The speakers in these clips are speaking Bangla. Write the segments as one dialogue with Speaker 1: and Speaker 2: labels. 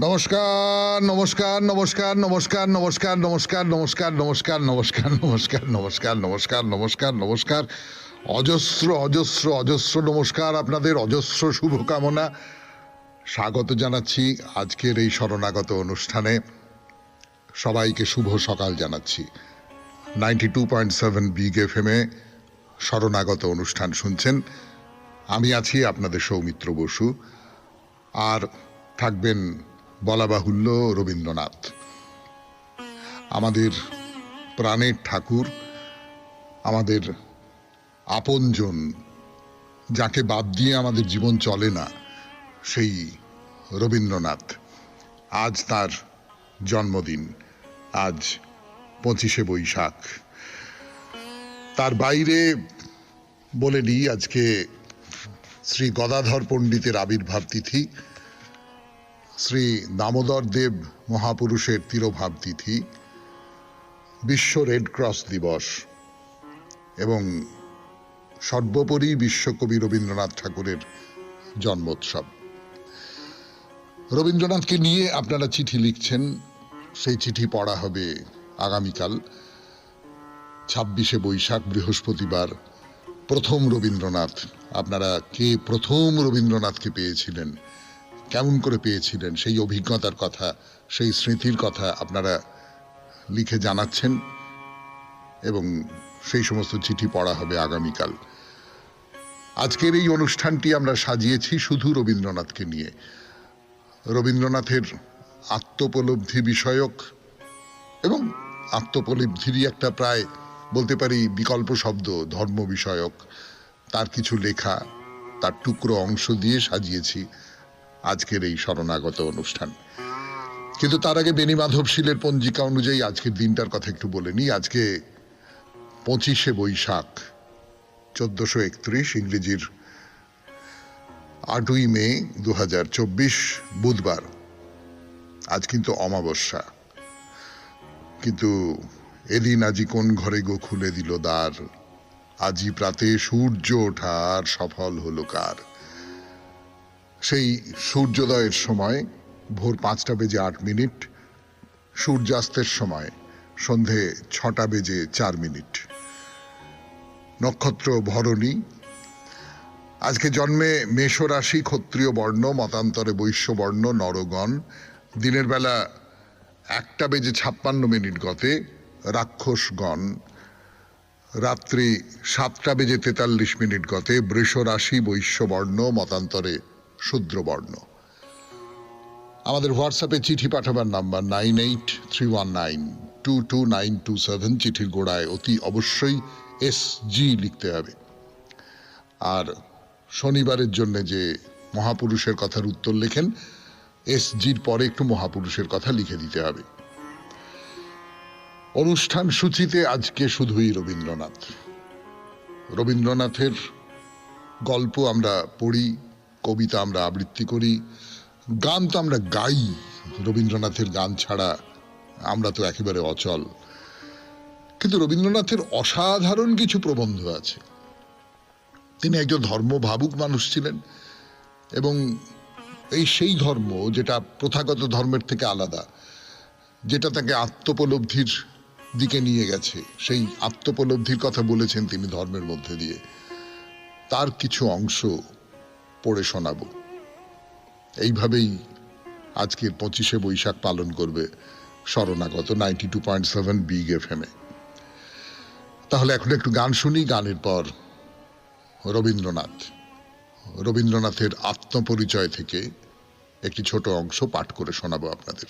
Speaker 1: নমস্কার, নমস্কার, নমস্কার, নমস্কার, নমস্কার, নমস্কার, নমস্কার, নমস্কার, নমস্কার, নমস্কার, নমস্কার, নমস্কার, নমস্কার, নমস্কার। অজস্র অজস্র অজস্র নমস্কার, আপনাদের অজস্র শুভকামনা। স্বাগত জানাচ্ছি আজকের এই শরণাগত অনুষ্ঠানে। সবাইকে শুভ সকাল জানাচ্ছি। 92.7 বিগ এফএম-এ শরণাগত অনুষ্ঠান শুনছেন। আমি আছি আপনাদের সৌমিত্র বসু, আর থাকবেন বলা বাহুল্য রবীন্দ্রনাথ, আমাদের প্রাণের ঠাকুর, আমাদের আপনজন, যাকে বাদ দিয়ে আমাদের জীবন চলে না, সেই রবীন্দ্রনাথ। আজ তার জন্মদিন, আজ 25শে বৈশাখ। তার বাইরে বলে নিই, আজকে শ্রী গদাধর পণ্ডিতের আবির্ভাব তিথি, শ্রী দামোদর দেব মহাপুরুষের তিরোভাব তিথি, বিশ্ব রেড ক্রস দিবস এবং সর্বোপরি বিশ্বকবি রবীন্দ্রনাথ ঠাকুরের জন্মোৎসব। রবীন্দ্রনাথকে নিয়ে আপনারা চিঠি লিখছেন, সেই চিঠি পড়া হবে আগামীকাল 26শে বৈশাখ, বৃহস্পতিবার। প্রথম রবীন্দ্রনাথ, আপনারা কে প্রথম রবীন্দ্রনাথকে পেয়েছিলেন, কেমন করে পেয়েছিলেন, সেই অভিজ্ঞতার কথা, সেই স্মৃতির কথা আপনারা লিখে জানাচ্ছেন এবং সেই সমস্ত চিঠি পড়া হবে আগামীকাল। আজকের এই অনুষ্ঠানটি আমরা সাজিয়েছি শুধু রবীন্দ্রনাথকে নিয়ে। রবীন্দ্রনাথের আত্মোপলব্ধি বিষয়ক এবং আত্মোপলব্ধিরই একটা প্রায় বলতে পারি বিকল্প শব্দ, ধর্ম বিষয়ক তার কিছু লেখা, তার টুকরো অংশ দিয়ে সাজিয়েছি আজকের এই শরণাগত অনুষ্ঠান। কিন্তু তার আগে বেণী মাধবশীলের পঞ্জিকা অনুযায়ী আজকের দিনটার কথা একটু বলে নিই। আজকে 25শে বৈশাখ, 1431, ইংরেজির 8ই মে 2024, বুধবার। আজ কিন্তু অমাবস্যা, কিন্তু এদিন আজি কোন ঘরে গো খুলে দিল দ্বার, আজি প্রাতে সূর্য ওঠার সফল হলো কার। সেই সূর্যোদয়ের সময় ভোর 5টা বেজে 8 মিনিট, সূর্যাস্তের সময় সন্ধে 6টা বেজে 4 মিনিট। নক্ষত্র ভরণী। আজকে জন্মে মেষ রাশি, ক্ষত্রিয় বর্ণ, মতান্তরে বৈশ্য বর্ণ, নরগণ। দিনের বেলা 1টা বেজে 56 মিনিট গতে রাক্ষসগণ। রাত্রি 7টা বেজে 43 মিনিট গতে বৃষ রাশি, বৈশ্য বর্ণ, মতান্তরে শূদ্রবর্ণ। আমাদের হোয়াটসঅ্যাপে চিঠি পাঠাবার নাম্বার 9831922927। চিঠির গোড়ায় অতি অবশ্যই SG লিখতে হবে। আর শনিবারের জন্য যে মহাপুরুষের কথার উত্তর লেখেন, SGর পরে একটু মহাপুরুষের কথা লিখে দিতে হবে। অনুষ্ঠান সূচিতে আজকে শুধুই রবীন্দ্রনাথ। রবীন্দ্রনাথের গল্প আমরা পড়ি, কবিতা আমরা আবৃত্তি করি, গান তো আমরা গাই। রবীন্দ্রনাথের গান ছাড়া আমরা তো একেবারে অচল। কিন্তু রবীন্দ্রনাথের অসাধারণ কিছু প্রবন্ধ আছে। তিনি একজন ধর্মভাবুক মানুষ ছিলেন এবং সেই ধর্ম যেটা প্রথাগত ধর্মের থেকে আলাদা, যেটা তাকে আত্মোপলব্ধির দিকে নিয়ে গেছে, সেই আত্মোপলব্ধির কথা বলেছেন তিনি ধর্মের মধ্যে দিয়ে। তার কিছু অংশ পড়ে শোনাবো। এইভাবেই আজকের 25শে বৈশাখ পালন করবে শরণাগত 92.7 বিগ এফএম-এ। তাহলে এখন একটু গান শুনি, গানের পর রবীন্দ্রনাথের আত্মপরিচয় থেকে একটি ছোট অংশ পাঠ করে শোনাবো আপনাদের।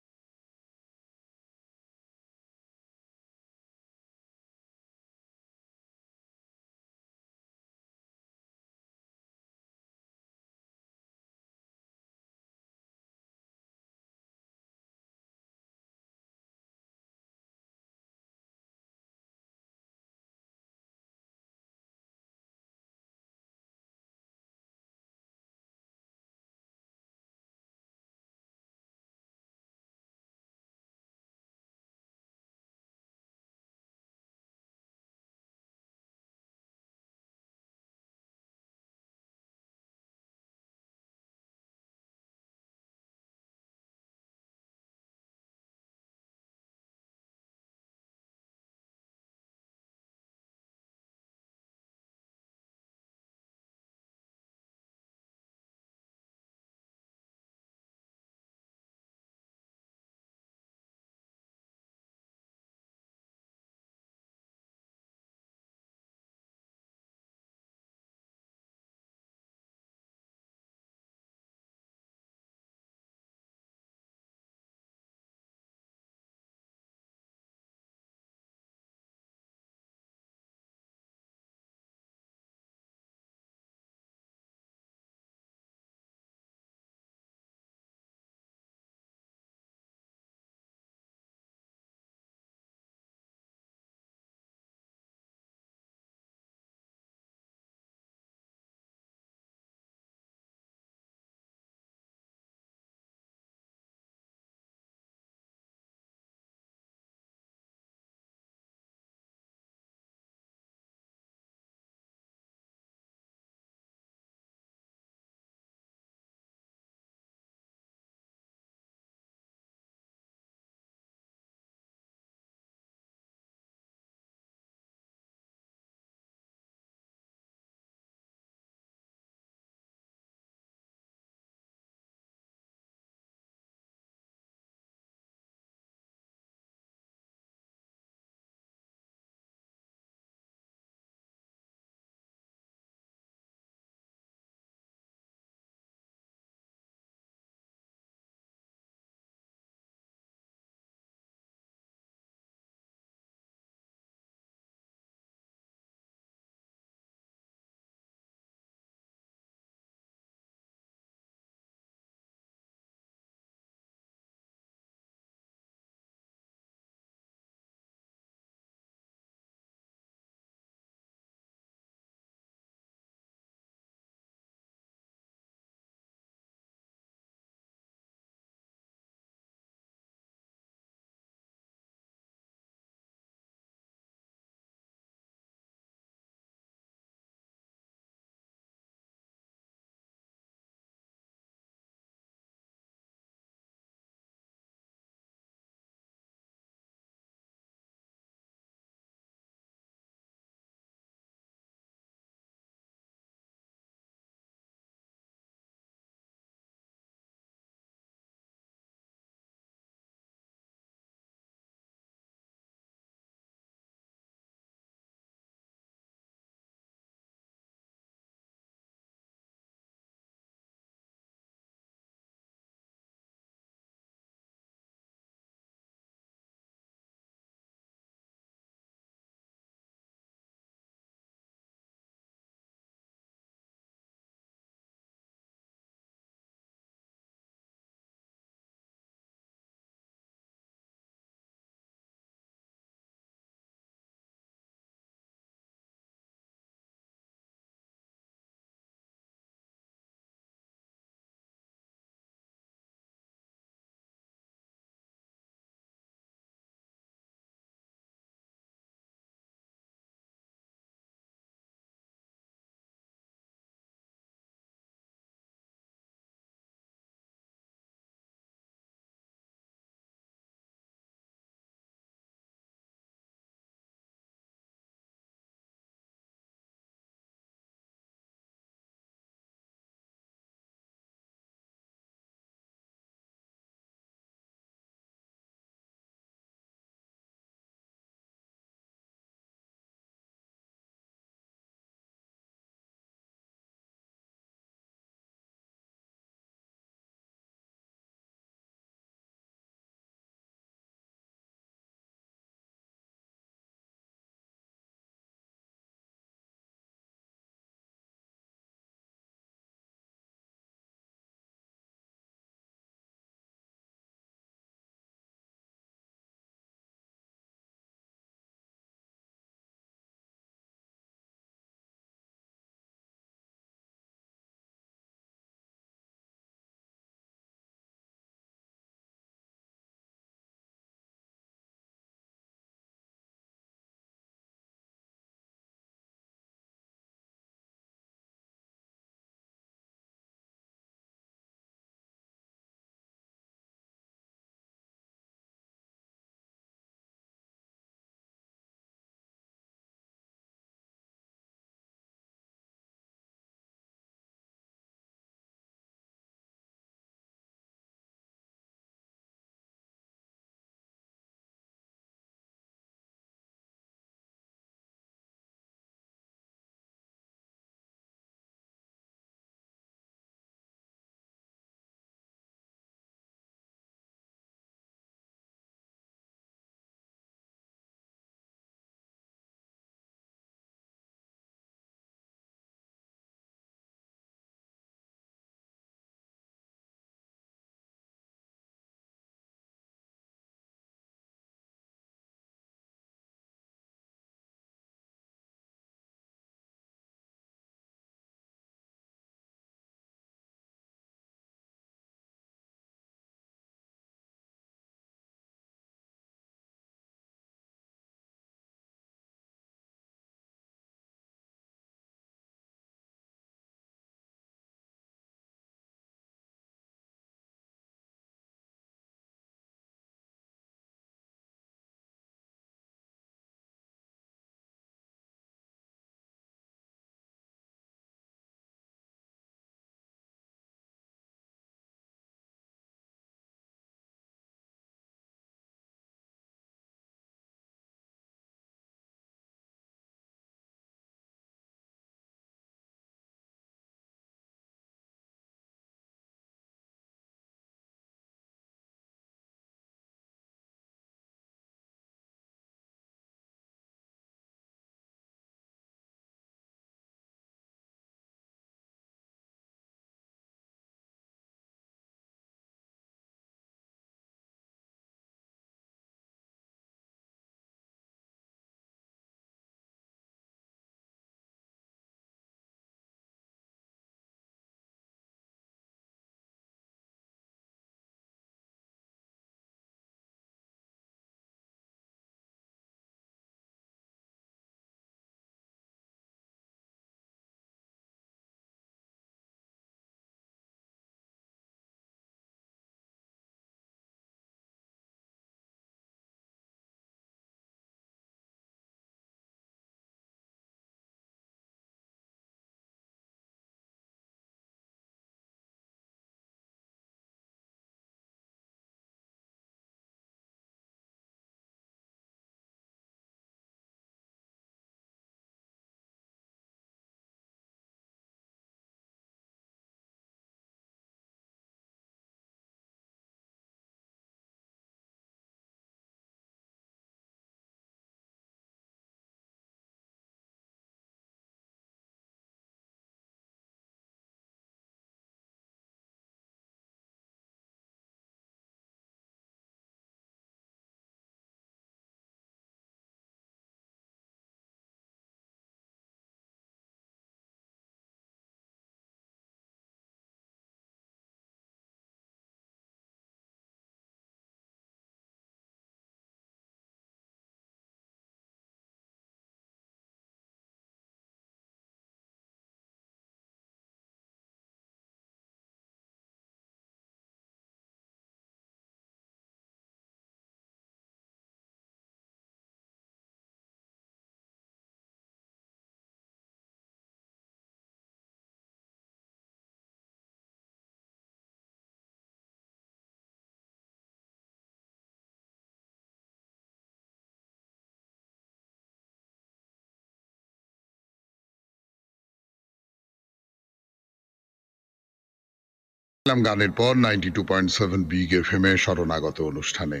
Speaker 1: গানের পর 92.7 বিগ এফএম এ শরণাগত অনুষ্ঠানে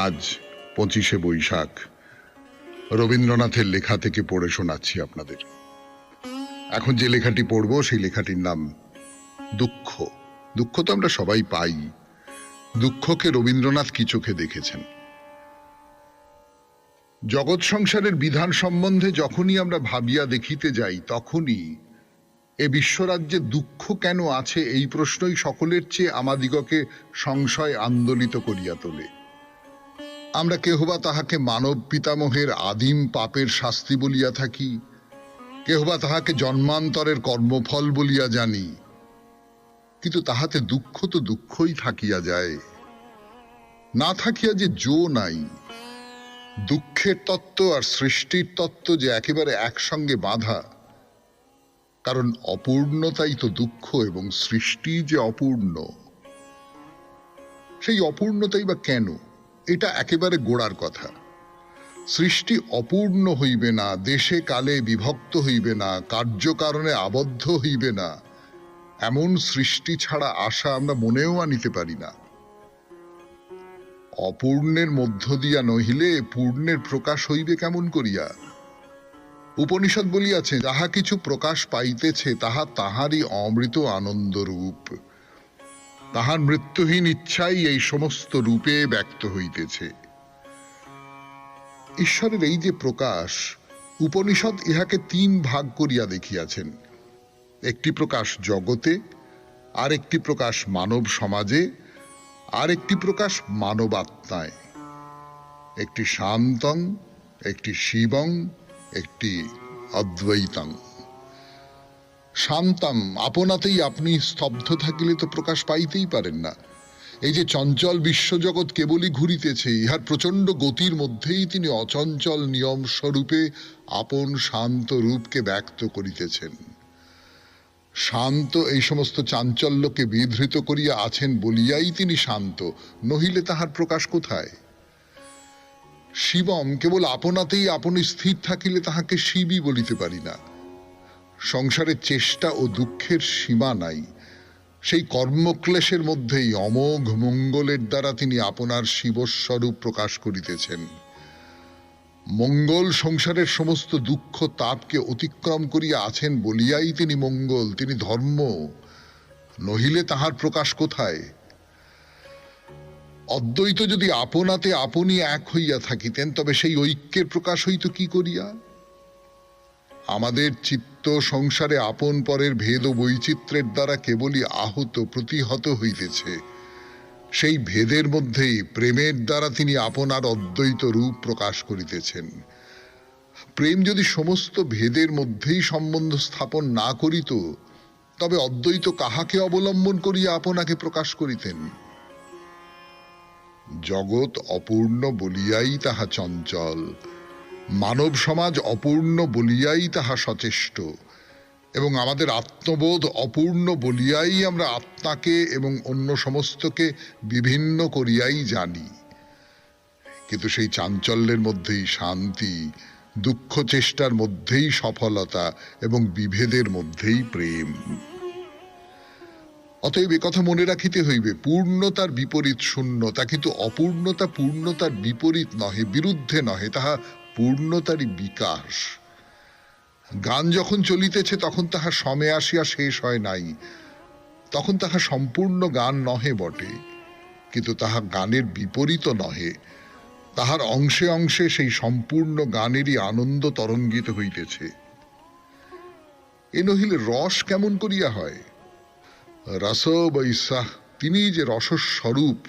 Speaker 1: আজ 25শে বৈশাখ রবীন্দ্রনাথের লেখা থেকে পড়ে শোনাচ্ছি আপনাদের। এখন যে লেখাটি পড়ব সেই লেখাটির নাম দুঃখ। দুঃখ তো আমরা সবাই পাই। দুঃখকে রবীন্দ্রনাথ কি চোখে দেখেছেন? জগৎ সংসারের বিধান সম্বন্ধে যখনই আমরা ভাবিয়া দেখিতে যাই, তখনই এ বিশ্বরাজ্যে দুঃখ কেন আছে এই প্রশ্নই সকলের চেয়ে আমাদিগকে সংশয় আন্দোলিত করিয়া তোলে। আমরা কেহবা তাহাকে মানব পিতামহের আদিম পাপের শাস্তি বলিয়া থাকি, কেহবা তাহাকে জন্মান্তরের কর্মফল বলিয়া জানি, কিন্তু তাহাতে দুঃখ তো দুঃখই থাকিয়া যায়, না থাকিয়া যে জো নাই। দুঃখের তত্ত্ব আর সৃষ্টির তত্ত্ব যে একেবারে একসঙ্গে বাঁধা, কারণ অপূর্ণতাই তো দুঃখ এবং সৃষ্টি যে অপূর্ণ। সেই অপূর্ণতাই বা কেন, এটা একেবারে গোড়ার কথা। সৃষ্টি অপূর্ণ হইবে না, দেশে কালে বিভক্ত হইবে না, কার্যকারণে আবদ্ধ হইবে না, এমন সৃষ্টি ছাড়া আশা আমরা মনেও আনিতে পারি না। অপূর্ণের মধ্য দিয়া নহিলে পূর্ণের প্রকাশ হইবে কেমন করিয়া? উপনিষদ বলিয়াছে, যাহা কিছু প্রকাশ পাইতেছে তাহা তাহারই অমৃত আনন্দ রূপ, তাহার মৃত্যুহীন ইচ্ছাই এই সমস্ত রূপে ব্যক্ত হইতেছে। ঈশ্বরের এই যে প্রকাশ, উপনিষদ ইহাকে 3 ভাগ করিয়া দেখিয়াছেন। একটি প্রকাশ জগতে, আর একটি প্রকাশ মানব সমাজে, আর একটি প্রকাশ মানবাত্মায়। একটি শান্তং, একটি শিবং, একটি অদ্বৈতং। শান্তম, আপনাতেই আপনি স্তব্ধ থাকিলে তো প্রকাশ পাইতেই পারেন না। এই যে চঞ্চল বিশ্বজগৎ কেবলই ঘুরিতেছে, ইহার প্রচন্ড গতির মধ্যেই তিনি অচঞ্চল নিয়ম স্বরূপে আপন শান্ত রূপকে ব্যক্ত করিতেছেন। শান্ত এই সমস্ত চাঞ্চল্যকে বিধৃত করিয়া আছেন বলিয়াই তিনি শান্ত, নহিলে তাহার প্রকাশ কোথায়? শিবম, কেবল আপনাতেই আপনি স্থির থাকিলে তাহাকে শিবই বলিতে পারি না। সংসারের চেষ্টা ও দুঃখের সীমা নাই, সেই কর্মক্লেশের মধ্যেই অমোঘ মঙ্গলের দ্বারা তিনি আপনার শিবস্বরূপ প্রকাশ করিতেছেন। মঙ্গল সংসারের সমস্ত দুঃখ তাপকে অতিক্রম করিয়া আছেন বলিয়াই তিনি মঙ্গল, তিনি ধর্ম, নহিলে তাহার প্রকাশ কোথায়? অদ্বৈত যদি আপনাতে আপনি এক হইয়া থাকিতেন, তবে সেই ঐক্যের প্রকাশ হইত কি করিয়া? আমাদের চিত্ত সংসারে আপন পরের ভেদ ও বৈচিত্র্যের দ্বারা কেবলই আহত প্রতিহত হইতেছে। সেই ভেদের মধ্যেই প্রেমের দ্বারা তিনি আপনার অদ্বৈত রূপ প্রকাশ করিতেছেন। প্রেম যদি সমস্ত ভেদের মধ্যেই সম্বন্ধ স্থাপন না করিত, তবে অদ্বৈত কাহাকে অবলম্বন করিয়া আপনাকে প্রকাশ করিতেন? জগৎ অপূর্ণ বলিয়াই তাহা চঞ্চল, মানব সমাজ অপূর্ণ বলিয়াই তাহা সচেষ্ট, এবং আমাদের আত্মবোধ অপূর্ণ বলিয়াই আমরা আত্মাকে এবং অন্য সমস্তকে বিভিন্ন করিয়াই জানি। কিন্তু সেই চাঞ্চল্যের মধ্যেই শান্তি, দুঃখ চেষ্টার মধ্যেই সফলতা, এবং বিভেদের মধ্যেই প্রেম। অতএব কথা মনে রাখিতে হইবে, পূর্ণতার বিপরীত শূন্যতা, কিন্তু অপূর্ণতা পূর্ণতার বিপরীত নহে, বিরুদ্ধে নহে, তাহা পূর্ণতারই বিকাশ। গান যখন চলিতেছে তখন তাহা সমে আসিয়া শেষ হয় নাই, তখন তাহা সম্পূর্ণ গান নহে বটে, কিন্তু তাহা গানের বিপরীত নহে, তাহার অংশে অংশে সেই সম্পূর্ণ গানেরই আনন্দ তরঙ্গিত হইতেছে। এ নহিলে রস কেমন করিয়া হয়? রস বৈশাখ, তিনি যে রসস্বরূপ,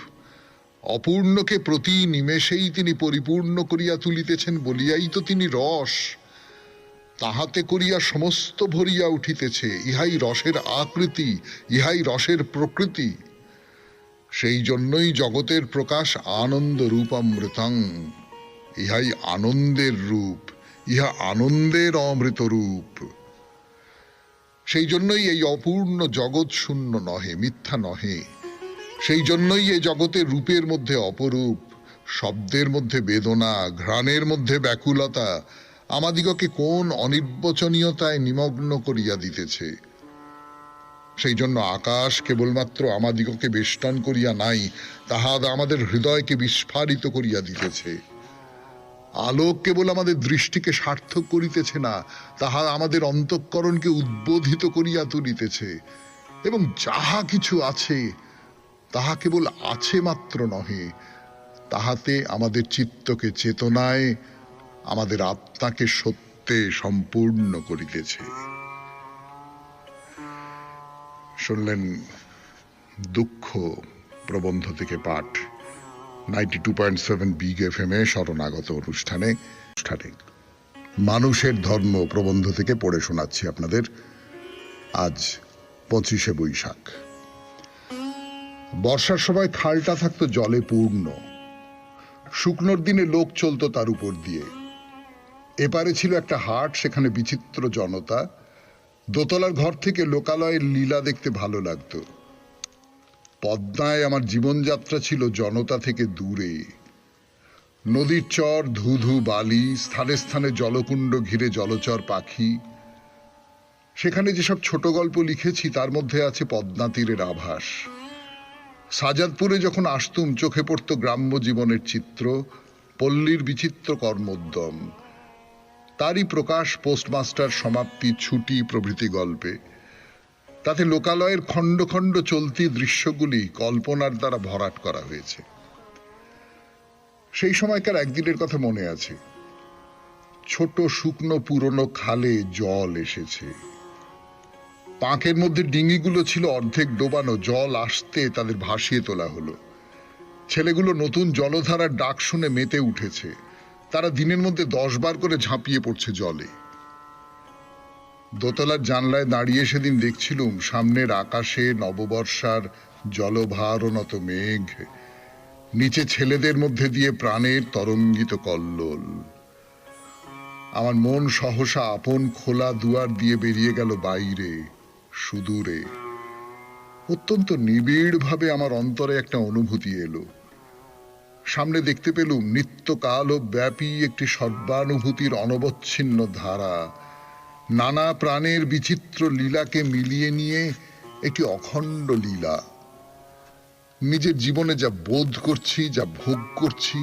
Speaker 1: অপূর্ণকে প্রতি নিমেষেই তিনি পরিপূর্ণ করিয়া তুলিতেছেন বলিয়াই তো তিনি রস। তাহাতে করিয়া সমস্ত ভরিয়া উঠিতেছে, ইহাই রসের আকৃতি, ইহাই রসের প্রকৃতি। সেই জন্যই জগতের প্রকাশ আনন্দ রূপামৃতং, ইহাই আনন্দের রূপ, ইহা আনন্দের অমৃত রূপ। সেই জন্যই এই অপূর্ণ জগৎ শূন্য নহে, মিথ্যা নহে। সেই জন্যই এই জগতের রূপের মধ্যে অপরূপ, শব্দের মধ্যে বেদনা, ঘ্রাণের মধ্যে ব্যাকুলতা আমাদিগকে কোন অনির্বচনীয়তায় নিমগ্ন করিয়া দিতেছে। সেই জন্য আকাশ কেবলমাত্র আমাদিগকে বেষ্টন করিয়া নাই, তাহা আমাদের হৃদয়কে বিস্ফারিত করিয়া দিতেছে। আলোক কেবল আমাদের দৃষ্টিকে সার্থক করিতেছে না, তাহা আমাদের অন্তঃকরণকে উদ্বোধিত করিয়া তুলিতেছে। এবং যাহা কিছু আছে তাহা কেবল আছে মাত্র নহে, তাহাতে আমাদের চিত্তকে চেতনায়, আমাদের আত্মাকে সত্যে সম্পূর্ণ করিতেছে। শুনলেন দুঃখ প্রবন্ধ থেকে পাঠ 92.7 বিগ FM এ শরণাগত অনুষ্ঠানে মানুষের ধর্ম প্রবন্ধ থেকে পড়ে শোনাচ্ছি আপনাদের। আজ 25শে বৈশাখ। বর্ষার সময় খালটা থাকতো জলে পূর্ণ, শুকনোর দিনে লোক চলতো তার উপর দিয়ে। এপারে ছিল একটা হাট, সেখানে বিচিত্র জনতা। দোতলার ঘর থেকে লোকালয়ের লীলা দেখতে ভালো লাগতো। পদ্মায় আমার জীবনযাত্রা ছিল জনতা থেকে দূরে। নদীর চর, ধুধু বালি, স্থানে স্থানে জলকুণ্ড ঘিরে জলচর পাখি। সেখানে যেসব ছোট গল্প লিখেছি তার মধ্যে আছে পদ্মা তীরের আভাস। সাজাদপুরে যখন আসতুম চোখে পড়তো গ্রাম্য জীবনের চিত্র, পল্লীর বিচিত্র কর্মোদ্যম। তারই প্রকাশ পোস্টমাস্টার, সমাপ্তি, ছুটি প্রভৃতি গল্পে। তাতে লোকালয়ের খণ্ড খণ্ড চলতি দৃশ্যগুলি কল্পনার দ্বারা ভরাট করা হয়েছে। সেই সময়কার একদিনের কথা মনে আছে। ছোট শুকনো পুরনো খালে জল এসেছে। পাঁকের মধ্যে ডিঙিগুলো ছিল অর্ধেক ডোবানো, জল আসতে তাদের ভাসিয়ে তোলা হলো। ছেলেগুলো নতুন জলধারার ডাক শুনে মেতে উঠেছে। তারা দিনের মধ্যে 10 বার করে ঝাঁপিয়ে পড়ছে জলে। দোতলার জানলায় দাঁড়িয়ে সেদিন দেখছিলুম সামনের আকাশে নববর্ষার জলভারনত মেঘ, নিচে ছেলেদের মধ্যে দিয়ে প্রাণের তরঙ্গিত কল্লোল। আমার মন সহসা আপন খোলা দুয়ার দিয়ে বেরিয়ে গেল বাইরে, সুদূরে। অত্যন্ত নিবিড় ভাবে আমার অন্তরে একটা অনুভূতি এলো। সামনে দেখতে পেলুম নিত্যকাল ব্যাপী একটি সর্বানুভূতির অনবচ্ছিন্ন ধারা, নানা প্রাণের বিচিত্র লীলাকে মিলিয়ে নিয়ে একটি অখণ্ড লীলা। নিজের জীবনে যা বোধ করছি, যা ভোগ করছি,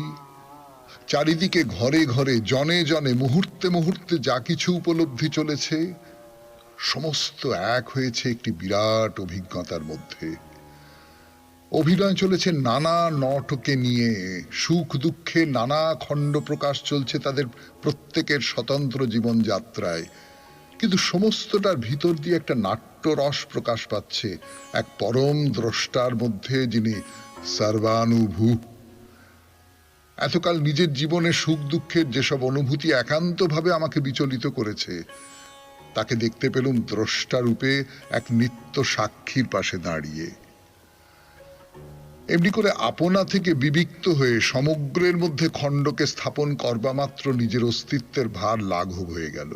Speaker 1: চারিদিকে ঘরে ঘরে জনে জনে মুহূর্তে মুহূর্তে যা কিছু উপলব্ধি চলেছে, সমস্ত এক হয়েছে একটি বিরাট অভিজ্ঞতার মধ্যে। অভিনয় চলেছে নানা নটকে নিয়ে, সুখ দুঃখে নানা খণ্ড প্রকাশ চলছে তাদের প্রত্যেকের স্বতন্ত্র জীবনযাত্রায়। কিন্তু সমস্তটার ভিতর দিয়ে একটা নাট্যরস প্রকাশ পাচ্ছে এক পরম দ্রষ্টার মধ্যে, যিনি সর্বানুভূ। এতকাল নিজের জীবনে সুখ দুঃখের যেসব অনুভূতি একান্তভাবে আমাকে বিচলিত করেছে, তাকে দেখতে পেলুম দ্রষ্টা রূপে এক নিত্য সাক্ষীর পাশে দাঁড়িয়ে। এমনি করে আপনা থেকে বিবিক্ত হয়ে সমগ্রের মধ্যে খণ্ডকে স্থাপন করবা মাত্র নিজের অস্তিত্বের ভার লাঘব হয়ে গেল।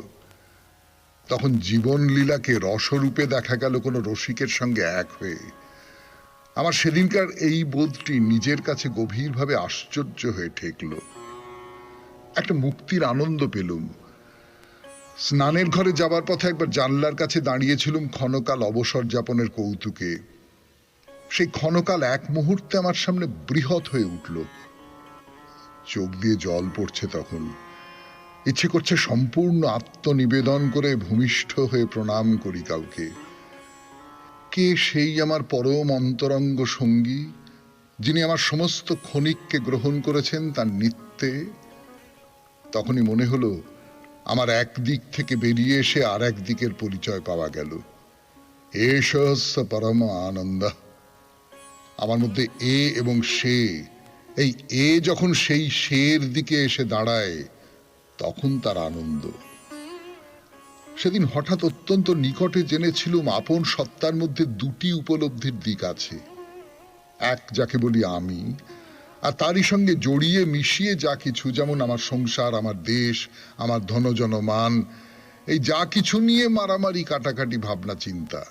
Speaker 1: তখন জীবন লীলাকে রসরূপে দেখা গেল কোনো রসিকের সঙ্গে এক হয়ে। আমার সেদিনকার এই বোধটি নিজের কাছে গভীরভাবে আশ্চর্য হয়ে ঠেকল। একটা মুক্তির আনন্দ পেলুম। স্নানের ঘরে যাবার পথে একবার জানলার কাছে দাঁড়িয়েছিলুম ক্ষণকাল অবসর যাপনের কৌতুকে। সেই ক্ষণকাল এক মুহূর্তে আমার সামনে বৃহৎ হয়ে উঠল। চোখ দিয়ে জল পড়ছে তখন। ইচ্ছে করছে সম্পূর্ণ আত্মনিবেদন করে ভূমিষ্ঠ হয়ে প্রণাম করি কাউকে। কে সেই আমার পরম অন্তরঙ্গ সঙ্গী, যিনি আমার সমস্ত ক্ষণিককে গ্রহণ করেছেন তার নিত্যে। তখনই মনে হলো আমার এক দিক থেকে বেরিয়ে এসে আর এক দিকের পরিচয় পাওয়া গেল। এষ পরম আনন্দ। আমার মধ্যে এ এবং সে, এই এ যখন সেই সের দিকে এসে দাঁড়ায়, তখন তার আনন্দ। সেদিন হঠাৎ অত্যন্ত নিকটে জেনেছিলুম আপন সত্তার মধ্যে দুটি উপলব্ধির দিক আছে। এক যাকে বলি আমি, আর তারই সঙ্গে জড়িয়ে মিশিয়ে যা কিছু, যেমন আমার সংসার, আমার দেশ, আমার ধনজনমান, এই যা কিছু নিয়ে মারামারি কাটাকাটি ভাবনা চিন্তা।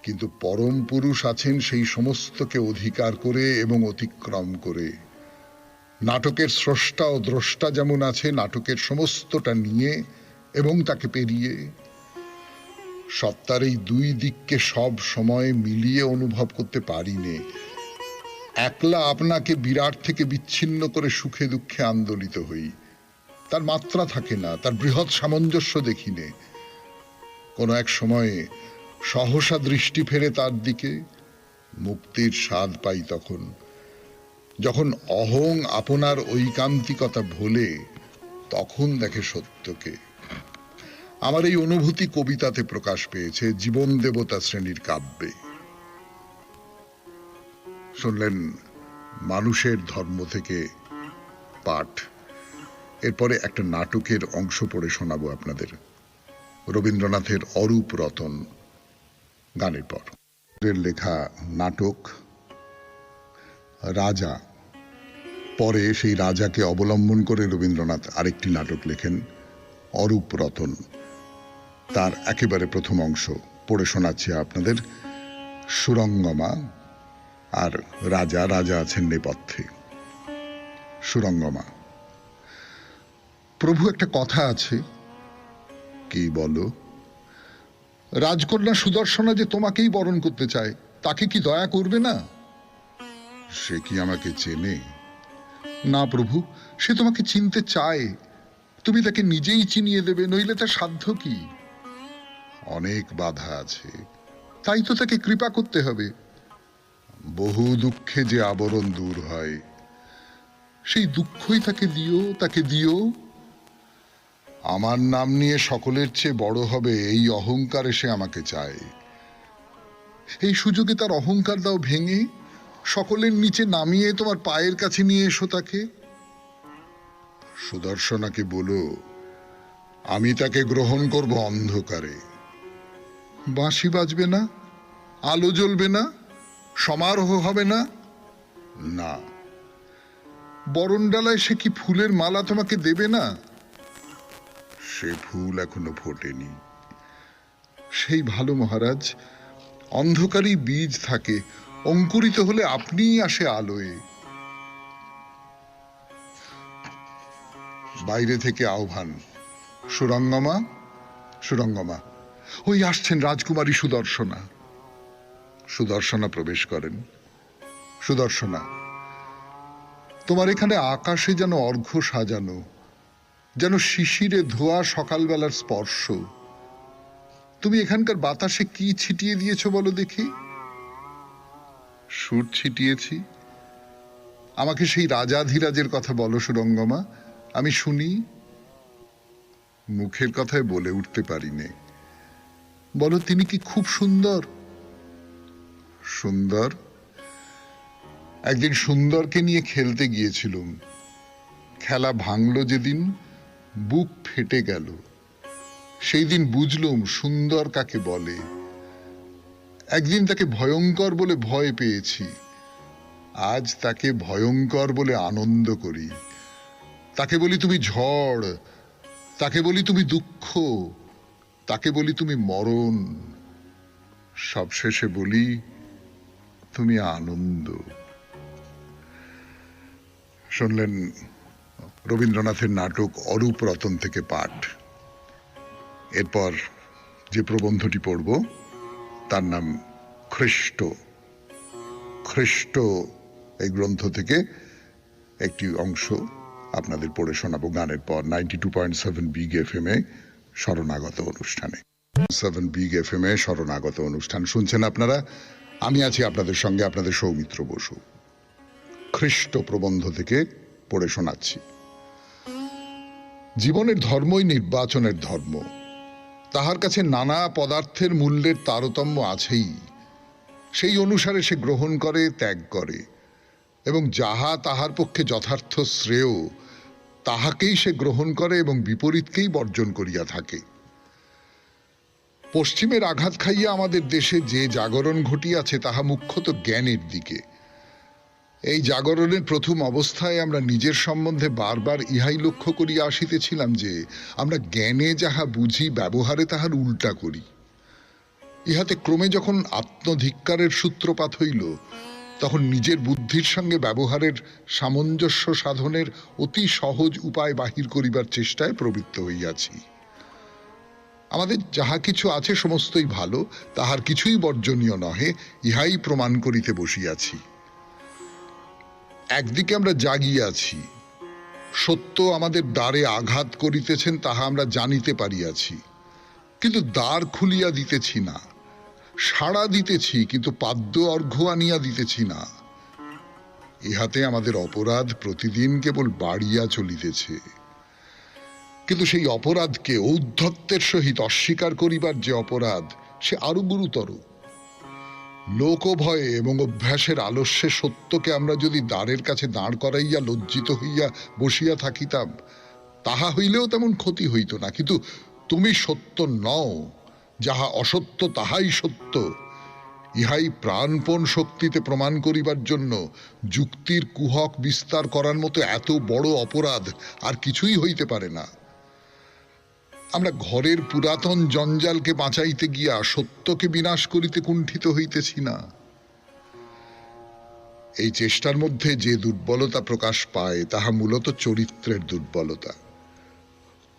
Speaker 1: কিন্তু পরম পুরুষ আছেন সেই সমস্তকে অধিকার করে এবং অতিক্রম করে। নাটকের স্রষ্টা ও দ্রষ্টা যেমন আছে নাটকের সমস্তটা নিয়ে এবং তাকে পেরিয়ে। সত্তার এই দুই দিককে সব সময় মিলিয়ে অনুভব করতে পারি নে। একলা আপনাকে বিরাট থেকে বিচ্ছিন্ন করে সুখে দুঃখে আন্দোলিত হই। তার মাত্রা থাকে না, তার বৃহৎ সামঞ্জস্য দেখিনে। কোনো এক সময়ে সহসা দৃষ্টি ফেরে তার দিকে, মুক্তির স্বাদ পাই তখন, যখন অহং আপনার ঐকান্তিকতা ভোলে, তখন দেখে সত্যকে। আমার এই অনুভূতি কবিতাতে প্রকাশ পেয়েছে, জীবন দেবতা শ্রেণীর কাব্যে। শুনলেন মানুষের ধর্ম থেকে পাঠ। এরপরে একটা নাটকের অংশ পড়ে শোনাবো আপনাদের, রবীন্দ্রনাথের অরূপ রতন গানের পর। লেখা নাটক রাজা। পরে সেই রাজাকে অবলম্বন করে রবীন্দ্রনাথ আরেকটি নাটক লেখেন অরূপ রতন। তার একেবারে প্রথম অংশ পড়ে শোনাচ্ছি আপনাদের। সুরঙ্গমা আর রাজা, রাজা আছেন নেপথ্যে। সুরঙ্গমা। প্রভু, একটা কথা আছে। কি বলো? রাজকন্যা সুদর্শনা যে তোমাকেই বরণ করতে চায়, তাকে কি দয়া করবে না? সে কি আমাকে চেনে? না প্রভু, সে তোমাকে চিনতে চায়। তুমি তাকে নিজেই চিনিয়ে দেবে, নইলে তার সাধ্য কি? অনেক বাধা আছে, তাই তো তাকে কৃপা করতে হবে। বহু দুঃখে যে আবরণ দূর হয়, সেই দুঃখই তাকে দিও, তাকে দিও। আমার নাম নিয়ে সকলের চেয়ে বড় হবে, এই অহংকারে সে আমাকে চায়। এই সুযোগে তার অহংকার দাও ভেঙে, সকলের নিচে নামিয়ে তোমার পায়ের কাছে নিয়ে এসো তাকে। সুদর্শনাকে বলো, আমি তাকে গ্রহণ করব অন্ধকারে। বাঁশি বাজবে না, আলো জ্বলবে না, সমারোহ হবে না। না। বরণডালায় সে কি ফুলের মালা তোমাকে দেবে না? সে ফুল এখনো ফোটেনি। সেই ভালো মহারাজ, অন্ধকারই বীজ থাকে, অঙ্কুরিত হলে আপনিই আসে আলোয়। বাইরে থেকে আহ্বান, সুরঙ্গমা, সুরঙ্গমা। ওই আসছেন রাজকুমারী সুদর্শনা। সুদর্শনা প্রবেশ করেন। সুদর্শনা, তোমার এখানে আকাশে যেন অর্ঘ্য সাজানো, যেন শিশিরে ধোয়া সকালবেলার স্পর্শ। তুমি এখানকার বাতাসে কি ছিটিয়ে দিয়েছ বলো দেখি? সুর ছিটিয়েছি। আমাকে সেই রাজাধিরাজের কথা বলো সুরঙ্গমা, আমি শুনি। মুখের কথায় বলে উঠতে পারি নে। বলো, তিনি কি খুব সুন্দর? সুন্দর? একদিন সুন্দরকে নিয়ে খেলতে গিয়েছিলুম। খেলা ভাঙলো যেদিন, বুক ফেটে গেল। সেই দিন বুঝলুম সুন্দর কাকে বলে। একদিন তাকে ভয়ঙ্কর বলে ভয় পেয়েছি, আজ তাকে ভয়ঙ্কর বলে আনন্দ করি। তাকে বলি তুমি ঝড়, তাকে বলি তুমি দুঃখ, তাকে বলি তুমি মরণ, সবশেষে বলি তুমি আনন্দ। শুনলেন রবীন্দ্রনাথের নাটক অরূপ রতন থেকে পাঠ। এরপর যে প্রবন্ধটি পড়ব তার নাম খ্রিস্ট। খ্রিস্ট এই গ্রন্থ থেকে একটি অংশ আপনাদের পড়ে শোনাবো গানের পর। 92.7 বিগ এফএম এ শরণাগত অনুষ্ঠানে। 7 বিগ এফএম এ শরণাগত অনুষ্ঠান শুনছেন আপনারা। আমি আছি আপনাদের সঙ্গে, আপনাদের সৌমিত্র বসু। খ্রিস্ট প্রবন্ধ থেকে পড়ে শোনাচ্ছি। জীবনের ধর্মই নির্বাচনের ধর্ম। তাহার কাছে নানা পদার্থের মূল্যের তারতম্য আছেই। সেই অনুসারে সে গ্রহণ করে, ত্যাগ করে, এবং যাহা তাহার পক্ষে যথার্থ শ্রেয় তাহাকেই সে গ্রহণ করে এবং বিপরীতকেই বর্জন করিয়া থাকে। পশ্চিমের আঘাত খাইয়া আমাদের দেশে যে জাগরণ ঘটিয়াছে তাহা মুখ্যত জ্ঞানের দিকে। এই জাগরণের প্রথম অবস্থায় আমরা নিজের সম্বন্ধে বারবার ইহাই লক্ষ্য করিয়া আসিতেছিলাম যে আমরা জ্ঞানে যাহা বুঝি ব্যবহারে তাহার উল্টা করি। ইহাতে ক্রমে যখন আত্মধিক্কারের সূত্রপাত হইল, তখন নিজের বুদ্ধির সঙ্গে ব্যবহারের সামঞ্জস্য সাধনের অতি সহজ উপায় বাহির করিবার চেষ্টায় প্রবৃত্ত হইয়াছি। আমাদের যাহা কিছু আছে সমস্তই ভালো, তাহার কিছুই বর্জনীয় নহে, ইহাই প্রমাণ করিতে বসিয়াছি। একদিকে আমরা জাগিয়াছি, সত্য আমাদের দ্বারে আঘাত করিতেছেন তাহা আমরা জানিতে পারিয়াছি, কিন্তু দ্বার খুলিয়া দিতেছি না। সাড়া দিতেছি, কিন্তু পাদ্য অর্ঘ্য আনিয়া দিতেছি না। ইহাতে আমাদের অপরাধ প্রতিদিন কেবল বাড়িয়া চলিতেছে। কিন্তু সেই অপরাধকে ঔদ্ধত্যের সহিত অস্বীকার করিবার যে অপরাধ, সে আরো গুরুতর। লোকভয়ে এবং অভ্যাসের আলস্যে সত্যকে আমরা যদি দ্বারের কাছে দাঁড় করাইয়া লজ্জিত হইয়া বসিয়া থাকিতাম, তাহা হইলেও তেমন ক্ষতি হইত না। কিন্তু তুমি সত্য নও, যাহা অসত্য তাহাই সত্য, ইহাই প্রাণপণ শক্তিতে প্রমাণ করিবার জন্য যুক্তির কুহক বিস্তার করার মতো এত বড় অপরাধ আর কিছুই হইতে পারে না। আমরা ঘরের পুরাতন জঞ্জালকে বাঁচাইতে গিয়া সত্যকে বিনাশ করিতে কুণ্ঠিত হইতেছি না। এই চেষ্টার মধ্যে যে দুর্বলতা প্রকাশ পায়, তাহা মূলত চরিত্রের দুর্বলতা।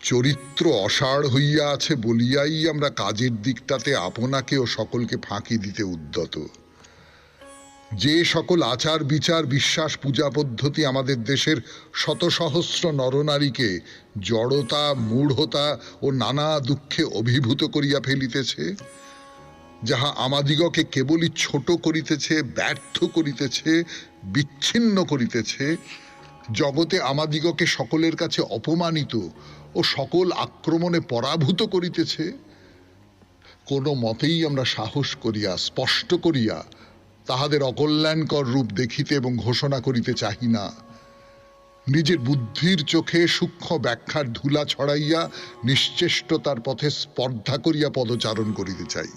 Speaker 1: চরিত্র অসাড় হইয়া আছে বলিয়াই আমরা কাজের দিকটাতে আপনাকে ও সকলকে ফাঁকি দিতে উদ্যত। যে সকল আচার বিচার বিশ্বাস পূজা পদ্ধতি আমাদের দেশের শত সহস্র নরনারীকে জড়তা মূঢ়তা ও নানা দুঃখে অভিভূত করিয়া ফেলিতেছে, যাহা আমাদিগকে কেবলই ছোট করিতেছে, ব্যর্থ করিতেছে, বিচ্ছিন্ন করিতেছে, জগতে আমাদিগকে সকলের কাছে অপমানিত ও সকল আক্রমণে পরাভূত করিতেছে, কোনো মতেই আমরা সাহস করিয়া স্পষ্ট করিয়া তাহাদের অকল্যাণকর রূপ দেখিতে এবং ঘোষণা করিতে চাহি না। নিজের বুদ্ধির চোখে সূক্ষ্ম ব্যাখ্যার ধুলা ছড়াইয়া নিশ্চেষ্টতার পথে স্পর্ধা করিয়া পদচারণ করিতে চাই।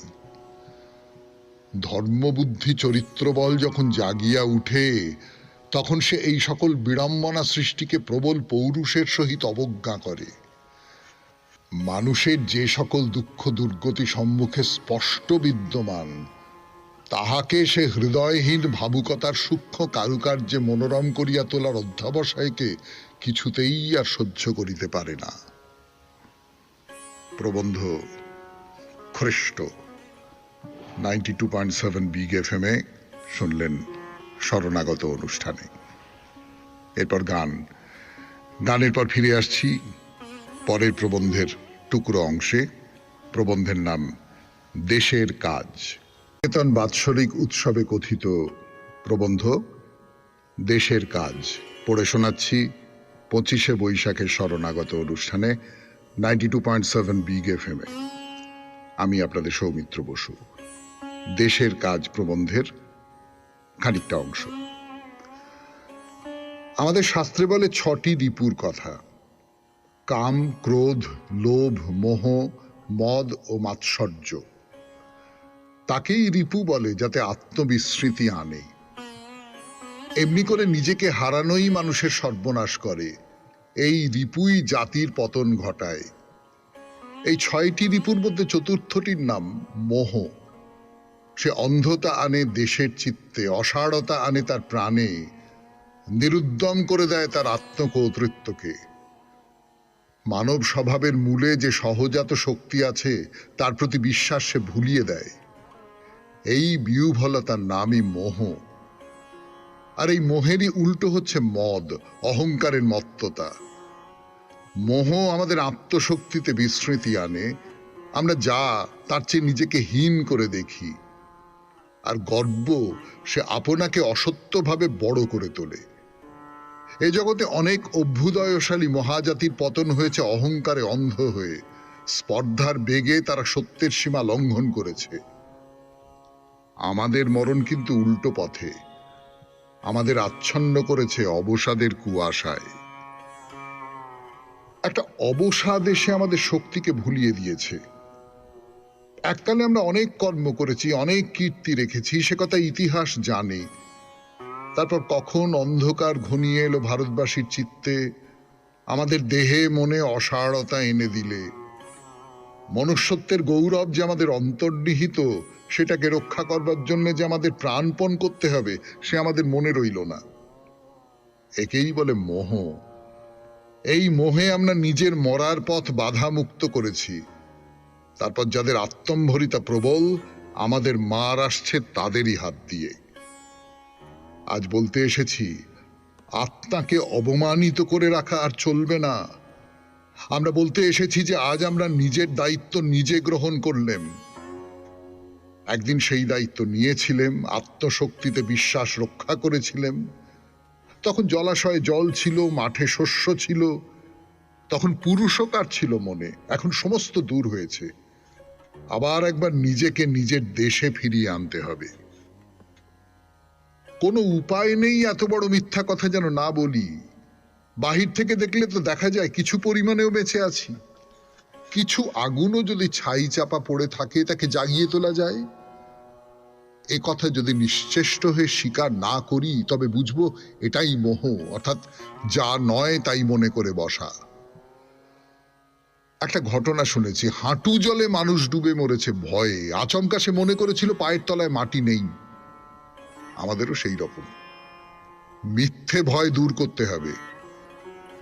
Speaker 1: ধর্মবুদ্ধি চরিত্রবল যখন জাগিয়া উঠে, তখন সে এই সকল বিড়ম্বনা সৃষ্টিকে প্রবল পৌরুষের সহিত অবজ্ঞা করে। মানুষের যে সকল দুঃখ দুর্গতি সম্মুখে স্পষ্ট বিদ্যমান, তাহাকে সে হৃদয়হীন ভাবুকতার সূক্ষ্ম কারুকার্যে মনোরম করিয়া তোলার অধ্যাবসায়কে কিছুতেই আর সহ্য করিতে পারে না। প্রবন্ধ খ্রিস্ট 92.7 বিগ FM এ শুনলেন শরণাগত অনুষ্ঠানে। এরপর গানের পর ফিরে আসছি পরের প্রবন্ধের টুকরো অংশে। প্রবন্ধের নাম দেশের কাজ। চেতন বাৎসরিক উৎসবে কথিত প্রবন্ধ দেশের কাজ পড়ে শোনাচ্ছি 25শে বৈশাখের শরণাগত অনুষ্ঠানে 92.7 বিগ FM এ। আমি আপনাদের সৌমিত্র বসু। দেশের কাজ প্রবন্ধের খানিকটা অংশ। আমাদের শাস্ত্রে বলে 6টি রিপুর কথা: কাম, ক্রোধ, লোভ, মোহ, মদ ও মাৎসর্য। তাকেই রিপু বলে যাতে আত্মবিস্মৃতি আনে। এমনি করে নিজেকে হারানোই মানুষের সর্বনাশ করে। এই রিপুই জাতির পতন ঘটায়। এই 6টি রিপুর মধ্যে চতুর্থটির নাম মোহ। সে অন্ধতা আনে দেশের চিত্তে, অসাড়তা আনে তার প্রাণে, নিরুদ্যম করে দেয় তার আত্মকর্তৃত্বকে। মানব স্বভাবের মূলে যে সহজাত শক্তি আছে, তার প্রতি বিশ্বাস সে ভুলিয়ে দেয়। এই বিহ্বলতার নামই মোহ। আর এই মোহেরই উল্টো হচ্ছে মদ, অহংকারের মত্ততা। মোহ আমাদের আত্মশক্তিতে বিস্মৃতি আনে। আমরা যা তার চেয়ে নিজেকে হীন করে দেখি। আর গর্ব সে আপনাকে অসত্যভাবে বড় করে তোলে। এ জগতে অনেক অভ্যুদয়শালী মহাজাতির পতন হয়েছে অহংকারে অন্ধ হয়ে। স্পর্ধার বেগে তারা সত্যের সীমা লঙ্ঘন করেছে। আমাদের মরণ কিন্তু উল্টো পথে। আমাদের আচ্ছন্ন করেছে অবসাদের কুয়াশায়। একটা অবসাদ এসে আমাদের শক্তিকে ভুলিয়ে দিয়েছে। এককালে আমরা অনেক কর্ম করেছি, অনেক কীর্তি রেখেছি, সে কথা ইতিহাস জানে। তারপর কখন অন্ধকার ঘনিয়ে এলো ভারতবাসীর চিত্তে, আমাদের দেহে মনে অসাড়তা এনে দিলে। মনুষ্যত্বের গৌরব যে আমাদের অন্তর্নিহিত, সেটাকে রক্ষা করবার জন্য যে আমাদের প্রাণপণ করতে হবে, সে আমাদের মনে রইল না। একেই বলে মোহ। এই মোহে আমরা নিজের মরার পথ বাধা মুক্ত করেছি। তারপর যাদের আত্মম্ভরিতা প্রবল, আমাদের মার আসছে তাদেরই হাত দিয়ে। আজ বলতে এসেছি, আত্মাকে অবমানিত করে রাখা আর চলবে না। আমরা বলতে এসেছি যে আজ আমরা নিজের দায়িত্ব নিজে গ্রহণ করলেম। একদিন সেই দায়িত্ব নিয়েছিলেন, আত্মশক্তিতে বিশ্বাস রক্ষা করেছিলেন। তখন জলাশয়ে জল ছিল, মাঠে শস্য ছিল, তখন পুরুষকার ছিল মনে। এখন সমস্ত দূর হয়েছে। আবার একবার নিজেকে নিজের দেশে ফিরিয়ে আনতে হবে। কোনো উপায় নেই এত বড় মিথ্যা কথা যেন না বলি। বাহির থেকে দেখলে তো দেখা যায় কিছু পরিমাণেও বেঁচে আছি। কিছু আগুনও যদি ছাই চাপা পড়ে থাকে তাকে জাগিয়ে তোলা যায়। এ কথা যদি নিশ্চেষ্ট হয়ে স্বীকার না করি তবে বুঝবো এটাই মোহ, অর্থাৎ যা নয় তাই মনে করে বসা। একটা ঘটনা শুনেছি, হাঁটু জলে মানুষ ডুবে মরেছে ভয়ে। আচমকা সে মনে করেছিল পায়ের তলায় মাটি নেই। আমাদেরও সেই রকম মিথ্যে ভয় দূর করতে হবে।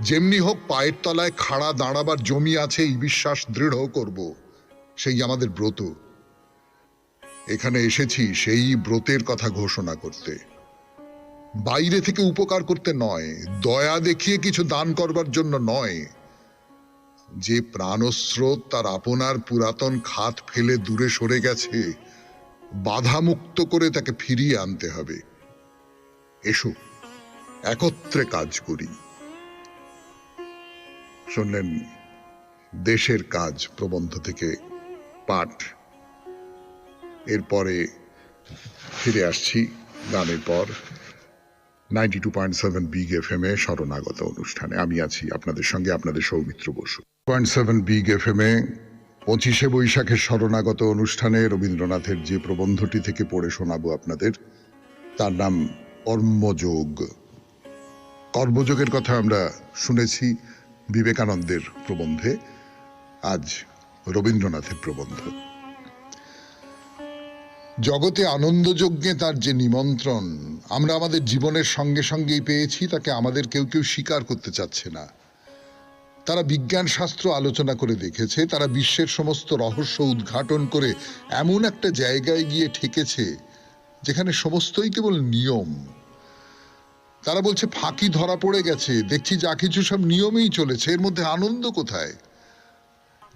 Speaker 1: যেমনি হোক পায়ের তলায় খাড়া দাঁড়াবার জমি আছে এই বিশ্বাস দৃঢ় করব, সেই আমাদের ব্রত। এখানে এসেছি সেই ব্রতের কথা ঘোষণা করতে, বাইরে থেকে উপকার করতে নয়, দয়া দেখিয়ে কিছু দান করবার জন্য নয়। যে প্রাণস্রোত তার আপনার পুরাতন খাত ফেলে দূরে সরে গেছে, বাধামুক্ত করে তাকে ফিরিয়ে আনতে হবে। এসো একত্রে কাজ করি। শুনলেন দেশের কাজ প্রবন্ধ থেকে পাঠ। এরপরে ফিরে আসছি গানের পর 92.7 বিগ এফএম এ শরণাগত অনুষ্ঠানে। আমি আছি আপনাদের সঙ্গে, আপনাদের সৌমিত্র বসু। 0.7 বিগ এফএম এ 25শে বৈশাখের শরণাগত অনুষ্ঠানে রবীন্দ্রনাথের যে প্রবন্ধটি থেকে পড়ে শোনাবো আপনাদের, তার নাম কর্মযোগ। কর্মযোগের কথা আমরা শুনেছি বিবেকানন্দের প্রবন্ধে, আজ রবীন্দ্রনাথের প্রবন্ধ। জগতে আনন্দযজ্ঞে তার যে নিমন্ত্রণ আমরা আমাদের জীবনের সঙ্গে সঙ্গেই পেয়েছি, তাকে আমাদের কেউ কেউ স্বীকার করতে চাচ্ছে না। তারা বিজ্ঞান শাস্ত্র আলোচনা করে দেখেছে, তারা বিশ্বের সমস্ত রহস্য উদ্ঘাটন করে এমন একটা জায়গায় গিয়ে ঠেকেছে যেখানে সমস্তই কেবল নিয়ম। তারা বলছে ফাঁকি ধরা পড়ে গেছে, দেখছি যা কিছু সব নিয়মেই চলেছে, এর মধ্যে আনন্দ কোথায়?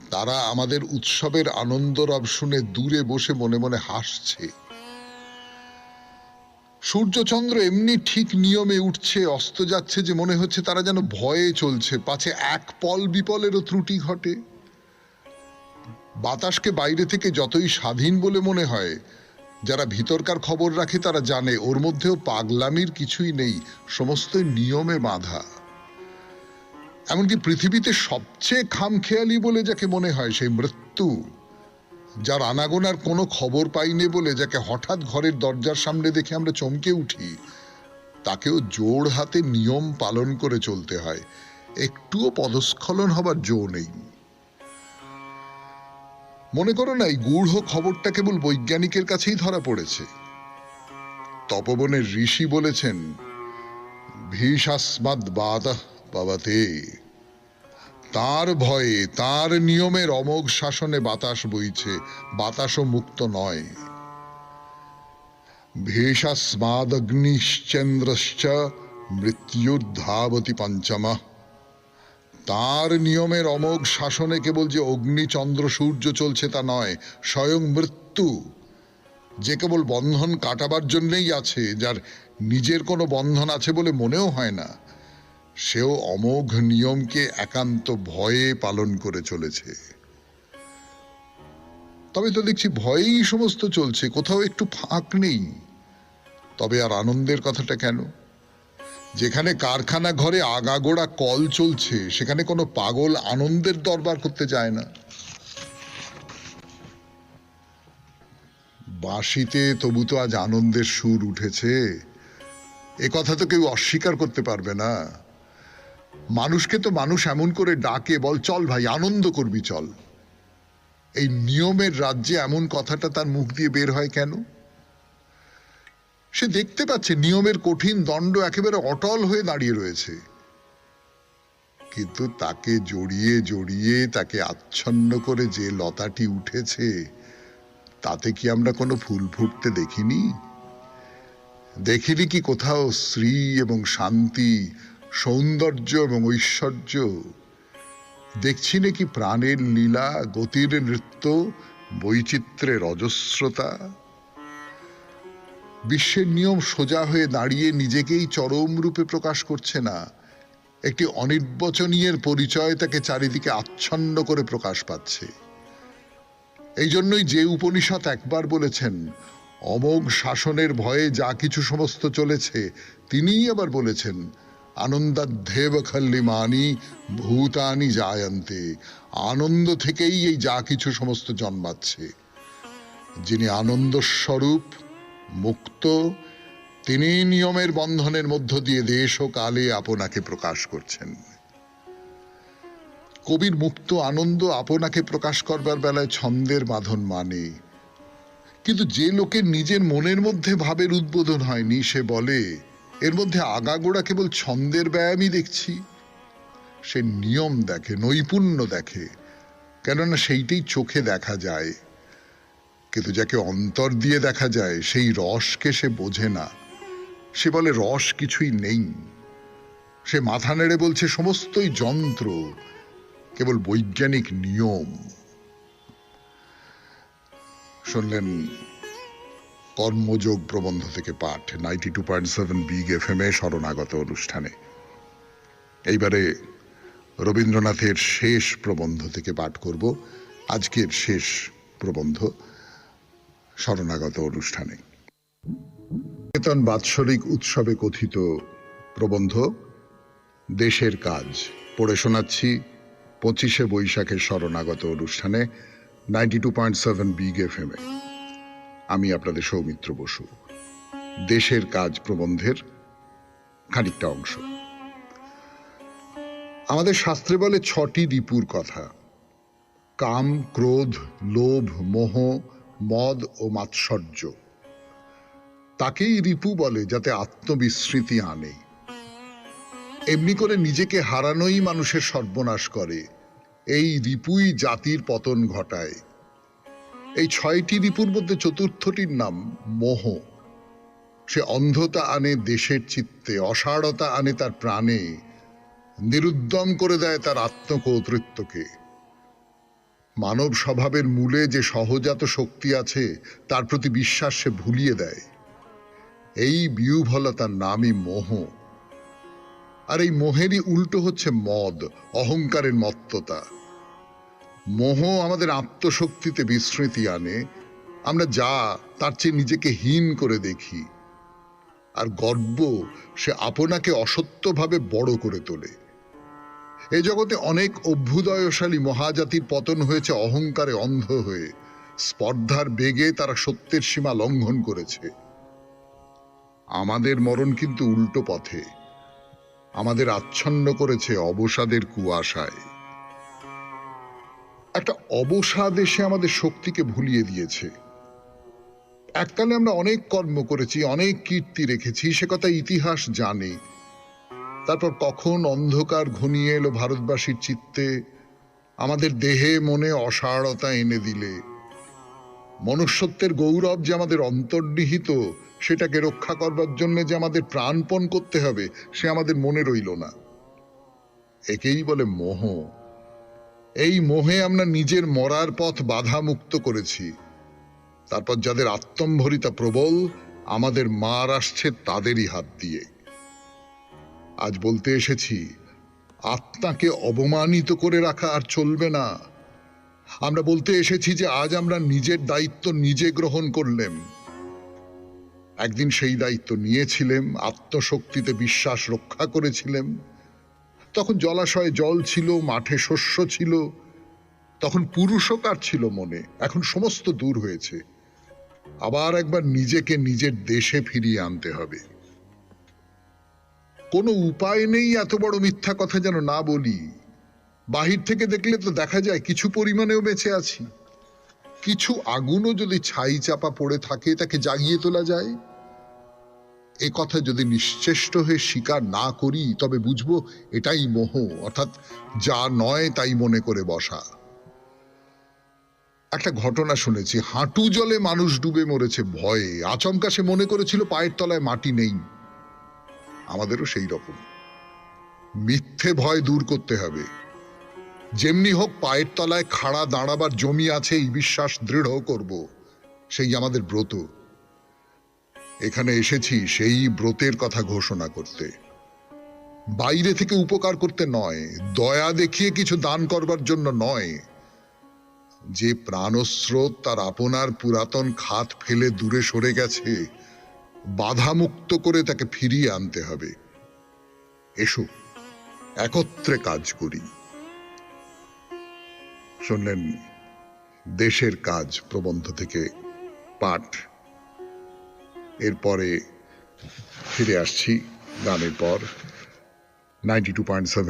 Speaker 1: তারা আমাদের উৎসবের আনন্দ রব শুনে দূরে বসে মনে মনে হাসছে। সূর্যচন্দ্র এমনি ঠিক নিয়মে উঠছে অস্ত যাচ্ছে যে মনে হচ্ছে তারা যেন ভয়ে চলছে, পাছে এক পল বিপলেরও ত্রুটি ঘটে। বাতাসকে বাইরে থেকে যতই স্বাধীন বলে মনে হয়, যারা ভিতরকার খবর রাখে তারা জানে ওর মধ্যেও পাগলামির কিছুই নেই, সমস্ত নিয়মে বাঁধা। এমনকি পৃথিবীতে সবচেয়ে খামখেয়ালি বলে যাকে মনে হয় সেই মৃত্যু, যার আনাগোনার কোনো খবর পাইনি বলে যাকে হঠাৎ ঘরের দরজার সামনে দেখে আমরা চমকে উঠি, তাকেও জোড় হাতে নিয়ম পালন করে চলতে হয়। একটুও পদস্খলন হবার জো নেই। মনে করো না এই গূঢ় খবরটা কেবল বৈজ্ঞানিকের কাছেই ধরা পড়েছে। তপবনের ঋষি বলেছেন, ভীষাস্মাদ বাতঃ পাবতে, তার ভয়ে তার নিয়মের অমোঘ শাসনে বাতাস বইছে, বাতাসও মুক্ত নয়। ভীষাস্মাদগ্নিশ্চন্দ্রশ্চ মৃত্যুর্ধাবতি পঞ্চমঃ, তার নিয়মের অমোঘ শাসনে কেবল যে অগ্নি চন্দ্র সূর্য চলছে তা নয়, স্বয়ং মৃত্যু, যে কেবল বন্ধন কাটাবার জন্যই আছে, যার নিজের কোনো বন্ধন আছে বলে মনেও হয় না, সেও অমোঘ নিয়মকে একান্ত ভয়ে পালন করে চলেছে। তবে তো দেখছি ভয়েই সমস্ত চলছে, কোথাও একটু ফাঁক নেই। তবে আর আনন্দের কথাটা কেন? যেখানে কারখানা ঘরে আগাগোড়া কল চলছে, সেখানে কোনো পাগল আনন্দের দরবার করতে যায় না। বাঁশিতে তবু তো আজ আনন্দের সুর উঠেছে, এ কথা তো কেউ অস্বীকার করতে পারবে না। মানুষকে তো মানুষ এমন করে ডাকে, বল চল ভাই আনন্দ করবি চল। এই নিয়মের রাজ্যে এমন কথাটা তার মুখ দিয়ে বের হয় কেন? সে দেখতে পাচ্ছে নিয়মের কঠিন দণ্ড একেবারে অটল হয়ে দাঁড়িয়ে রয়েছে, কিন্তু তাকে জড়িয়ে জড়িয়ে তাকে আচ্ছন্ন করে যে লতাটি উঠেছে, তাতে কি আমরা কোনো ফুল ফুটতে দেখিনি? দেখিনি কি কোথাও শ্রী এবং শান্তি, সৌন্দর্য এবং ঐশ্বর্য? দেখছি নাকি প্রাণের লীলা, গতির নৃত্য, বৈচিত্র্যের অজস্রতা? বিশ্বের নিয়ম সোজা হয়ে দাঁড়িয়ে নিজেকেই চরম রূপে প্রকাশ করছে না, একটি অনির্বচনীয়ের পরিচয় তাকে চারিদিকে আচ্ছন্ন করে প্রকাশ পাচ্ছে। এই জন্যই যে উপনিষদ একবার বলেছেন অমোঘ শাসনের ভয়ে যা কিছু সমস্ত চলেছে, তিনিই আবার বলেছেন আনন্দাধ্যেব খল্লিমানি ভূতানি জায়ন্তে, আনন্দ থেকেই এই যা কিছু সমস্ত জন্মাচ্ছে। যিনি আনন্দ স্বরূপ, মুক্ত, তিনি নিয়মের বন্ধনের মধ্য দিয়ে দেশ ও কালে আপনাকে প্রকাশ করছেন। কবির মুক্ত আনন্দ আপনাকে প্রকাশ করবার বেলায় ছন্দের বাঁধন মানে, কিন্তু যে লোকের নিজের মনের মধ্যে ভাবের উদ্বোধন হয়নি, সে বলে এর মধ্যে আগাগোড়া কেবল ছন্দের ব্যায়ামই দেখছি। সে নিয়ম দেখে, নৈপুণ্য দেখে, কেননা সেইটাই চোখে দেখা যায়। কিন্তু যাকে অন্তর দিয়ে দেখা যায়, সেই রসকে সে বোঝে না। সে বলে রস কিছুই নেই। সে মাথা নেড়ে বলছে সমস্তই যন্ত্র, কেবল বৈজ্ঞানিক নিয়ম। শুনলেন কর্মযোগ প্রবন্ধ থেকে পাঠ 92.7 বিগ FM এ শরণাগত অনুষ্ঠানে। এইবারে রবীন্দ্রনাথের শেষ প্রবন্ধ থেকে পাঠ করব, আজকের শেষ প্রবন্ধ শরণাগত অনুষ্ঠানে। নিকেতন বাৎসরিক উৎসবে কথিত প্রবন্ধ দেশের কাজ পড়ে শোনাচ্ছি 25শে বৈশাখের শরণাগত অনুষ্ঠানে 92.7 বিগ FM এ। আমি আপনাদের সৌমিত্র বসু। দেশের কাজ প্রবন্ধের খানিকটা অংশ। আমাদের শাস্ত্রে বলে 6টি রিপুর কথা: কাম, ক্রোধ, লোভ, মোহ, মদ ও মাৎসর্য। তাকেই রিপু বলে যাতে আত্মবিস্মৃতি আনে। এমনি করে নিজেকে হারানোই মানুষের সর্বনাশ করে। এই রিপুই জাতির পতন ঘটায়। এই 6টি রিপুর মধ্যে চতুর্থটির নাম মোহ। সে অন্ধতা আনে দেশের চিত্তে, অসাড়তা আনে তার প্রাণে, নিরুদ্যম করে দেয় তার আত্মকর্তৃত্বকে। মানব স্বভাবের মূলে যে সহজাত শক্তি আছে, তার প্রতি বিশ্বাস সে ভুলিয়ে দেয়। এই বিহ্বলতার নামই মোহ। আর এই মোহেরই উল্টো হচ্ছে মদ, অহংকারের মত্ততা। মোহ আমাদের আত্মশক্তিতে বিস্মৃতি আনে। আমরা যা তার চেয়ে নিজেকে হীন করে দেখি। আর গর্ব, সে আপনাকে অসত্যভাবে বড় করে তোলে। এ জগতে অনেক অভ্যুদয়শালী মহাজাতির পতন হয়েছে অহংকারে অন্ধ হয়ে। স্পর্ধার বেগে তারা সত্যের সীমা লঙ্ঘন করেছে। আমাদের মরণ কিন্তু উল্টো পথে। আমাদের আচ্ছন্ন করেছে অবসাদের কুয়াশায়। একটা অবসাদ এসে আমাদের শক্তিকে ভুলিয়ে দিয়েছে। এককালে আমরা অনেক কর্ম করেছি, অনেক কীর্তি রেখেছি, সে কথা ইতিহাস জানে। তারপর কখন অন্ধকার ঘনিয়ে এলো ভারতবাসীর চিত্তে, আমাদের দেহে মনে অসাড়তা এনে দিলে। মনুষ্যত্বের গৌরব যে আমাদের অন্তর্নিহিত, সেটাকে রক্ষা করবার জন্য যে আমাদের প্রাণপণ করতে হবে, সে আমাদের মনে রইল না। একেই বলে মোহ। এই মোহে আমরা নিজের মরার পথ বাধা মুক্ত করেছি। তারপর যাদের আত্মম্ভরিতা প্রবল, আমাদের মার আসছে তাদেরই হাত দিয়ে। আজ বলতে এসেছি, আত্মাকে অবমানিত করে রাখা আর চলবে না। আমরা বলতে এসেছি যে আজ আমরা নিজের দায়িত্ব নিজে গ্রহণ করলাম। একদিন সেই দায়িত্ব নিয়েছিলাম, আত্মশক্তিতে বিশ্বাস রক্ষা করেছিলাম। তখন জলাশয়ে জল ছিল, মাঠে শস্য ছিল, তখন পুরুষকার ছিল মনে। এখন সমস্ত দূর হয়েছে। আবার একবার নিজেকে নিজের দেশে ফিরিয়ে আনতে হবে। কোনো উপায় নেই এত বড় মিথ্যা কথা যেন না বলি। বাহির থেকে দেখলে তো দেখা যায় কিছু পরিমাণেও বেঁচে আছি। কিছু আগুনও যদি ছাই চাপা পড়ে থাকে, তাকে জাগিয়ে তোলা যায়। এ কথা যদি নিশ্চেষ্ট হয়ে স্বীকার না করি তবে বুঝবো এটাই মোহ, অর্থাৎ যা নয় তাই মনে করে বসা। একটা ঘটনা শুনেছি, হাঁটু জলে মানুষ ডুবে মরেছে ভয়ে, আচমকা সে মনে করেছিল পায়ের তলায় মাটি নেই। আমাদেরও সেই রকম মিথ্যে ভয় দূর করতে হবে। যেমনি হোক পায়ের তলায় খাড়া দাঁড়াবার জমি আছে এই বিশ্বাস দৃঢ় করব, সেই আমাদের ব্রত। এখানে এসেছি সেই ব্রতের কথা ঘোষণা করতে, বাইরে থেকে উপকার করতে নয়, দয়া দেখিয়ে কিছু দান করবার জন্য নয়। যে প্রাণস্রোত তার আপনার পুরাতন খাত ফেলে দূরে সরে গেছে, বাধামুক্ত করে তাকে ফিরিয়ে আনতে হবে। এসো একত্রে কাজ করি। শুনলেন দেশের কাজ প্রবন্ধ থেকে পাঠ। এরপরে ফিরে আসছি গানের পর 92.7